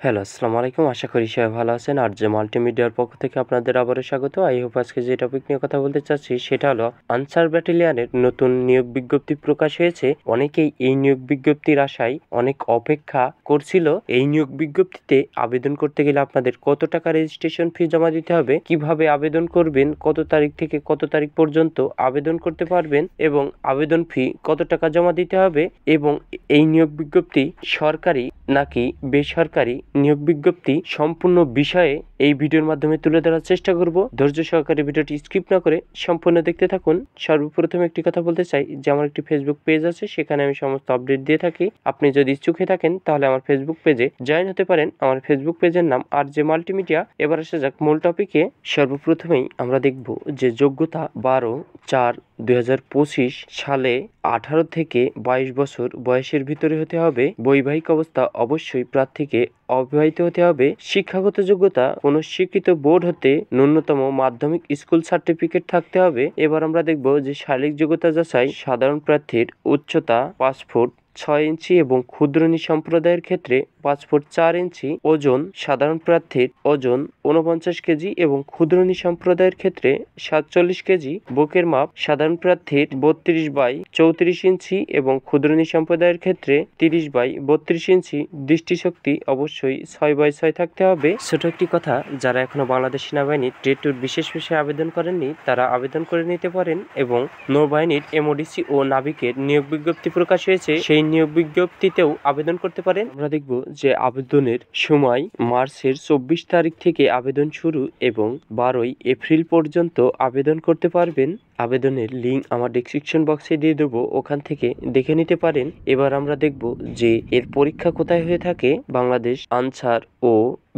Hello, আসসালামু আলাইকুম। আশা করি সবাই ভালো আছেন। আর যে মাল্টিমিডিয়ার পক্ষ থেকে আপনাদের আবারও স্বাগত। আই হোপ আজকে যে টপিক নিয়ে কথা বলতে চাচ্ছি সেটা হলো আনসার ব্যাটালিয়নের নতুন নিয়োগ বিজ্ঞপ্তি প্রকাশ হয়েছে। অনেকেই এই নিয়োগ বিজ্ঞপ্তির আশায় অনেক অপেক্ষা করছিল। এই নিয়োগ বিজ্ঞপ্তিতে আবেদন করতে গেলে আপনাদের কত টাকা রেজিস্ট্রেশন ফি জমা দিতে হবে, কিভাবে আবেদন করবেন, কত তারিখ থেকে কত তারিখ পর্যন্ত আবেদন করতে পারবেন এবং আবেদন ফি কত টাকা জমা দিতে হবে এবং এই নিয়োগ বিজ্ঞপ্তি সরকারি নাকি বেসরকারি নিয়োগ বিজ্ঞপ্তি সম্পূর্ণ বিষয়ে এই ভিডিওর মাধ্যমে তুলে ধরার চেষ্টা করব। ধৈর্য সহকারে ভিডিওটি স্কিপ না করে সম্পূর্ণ দেখতে থাকুন। সর্বপ্রথম একটি কথা বলতে চাই যে আমার একটি ফেসবুক পেজ আছে, সেখানে আমি সমস্ত আপডেট দিয়ে থাকি। আপনি যদি ইচ্ছুক হয়ে থাকেন তাহলে আমার ফেসবুক পেজে জয়েন হতে পারেন। আমার ফেসবুক পেজের নাম আর জে মাল্টিমিডিয়া। এবার আসা যাক মূল টপিকে। সর্বপ্রথমেই আমরা দেখব যে যোগ্যতা 12/4/2025 সালে 18 থেকে 22 বছর বয়সের ভিতরে হতে হবে। বৈবাহিক অবস্থা অবশ্যই প্রার্থীকে অবিবাহিত হতে হবে। শিক্ষাগত যোগ্যতা কোন স্বীকৃত বোর্ড হতে ন্যূনতম মাধ্যমিক স্কুল সার্টিফিকেট থাকতে হবে। এবার আমরা দেখব যে শারীরিক যোগ্যতা যাচাই। সাধারণ প্রার্থীর উচ্চতা 5 ফুট 6 ইঞ্চি এবং ক্ষুদ্রনী সম্প্রদায়ের ক্ষেত্রে 5 ফুট 4 ইঞ্চি। ওজন সাধারণ প্রার্থীর ওজন 49 কেজি এবং ক্ষুদ্রনী সম্প্রদায়ের ক্ষেত্রে 47 কেজি। বুকের মাপ সাধারণ প্রার্থীর 32/34 ইঞ্চি এবং ক্ষুদ্রনী সম্প্রদায়ের ক্ষেত্রে 30/32 ইঞ্চি। দৃষ্টিশক্তি অবশ্যই 6/6 থাকতে হবে। ছোট একটি কথা, যারা এখনো বাংলাদেশ সেনাবাহিনীর ট্রেড টুর বিশেষ বিষয়ে আবেদন করেননি তারা আবেদন করে নিতে পারেন এবং নৌবাহিনীর এমওডিসি ও নাবিকের নিয়োগ বিজ্ঞপ্তি প্রকাশ হয়েছে, সেই নিয়োগ বিজ্ঞপ্তিতেও আবেদন করতে পারেন। আমরা দেখব যে আবেদনের সময় মার্চের 24 তারিখ থেকে আবেদন শুরু এবং 12 এপ্রিল পর্যন্ত আবেদন করতে পারবেন। আবেদনের লিঙ্ক আমার ডেসক্রিপশন বক্সে দিয়ে দেবো, ওখান থেকে দেখে নিতে পারেন। এবার আমরা দেখব যে এর পরীক্ষা কোথায় হয়ে থাকে। বাংলাদেশ আনসার ও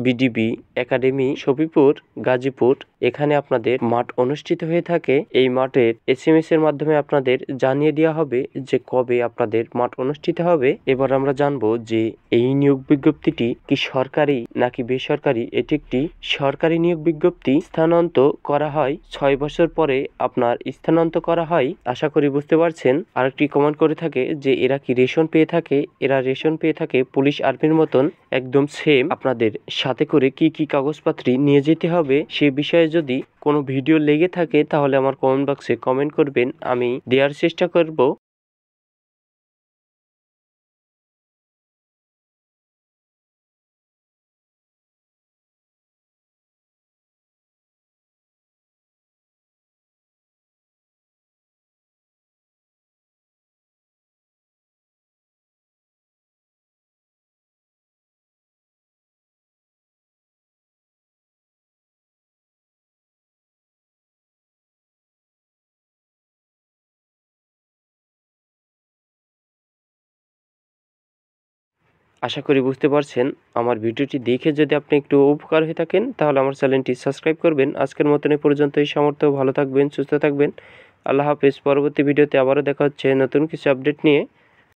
বিডিবি একাডেমি সফিপুর গাজীপুর, এখানে আপনাদের মাঠ অনুষ্ঠিত হয়ে থাকে। এই মাঠের SMS এর মাধ্যমে আপনাদের জানিয়ে দেওয়া হবে যে কবে আপনাদের মাঠ অনুষ্ঠিত হবে। এবার আমরা জানবো যে এই নিয়োগ বিজ্ঞপ্তিটি কি সরকারি নাকি বেসরকারি। এটি একটি সরকারি নিয়োগ বিজ্ঞপ্তি। স্থানান্তর করা হয় 6 বছর পরে আপনার স্থানান্তর করা হয়। আশা করি বুঝতে পারছেন। আরেকটি কমেন্ট করে থাকে যে এরা কি রেশন পেয়ে থাকে। এরা রেশন পেয়ে থাকে পুলিশ আর্মির মতন একদম সেম। আপনাদের সাথে করে কি কি কাগজপত্র নিয়ে যেতে হবে সে বিষয়ে যদি কোনো ভিডিও লেগে থাকে তাহলে আমার কমেন্ট বক্সে কমেন্ট করবেন, আমি দেওয়ার চেষ্টা করব। আশা করি বুঝতে পারছেন। আমার ভিডিওটি দেখে যদি আপনি একটু উপকার হয়ে থাকেন তাহলে আমার চ্যানেলটি সাবস্ক্রাইব করবেন। আজকের মতন এই পর্যন্তই। সামর্থ্য ভালো থাকবেন, সুস্থ থাকবেন। আল্লাহ হাফেজ। পরবর্তী ভিডিওতে আবারও দেখা হচ্ছে নতুন কিছু আপডেট নিয়ে।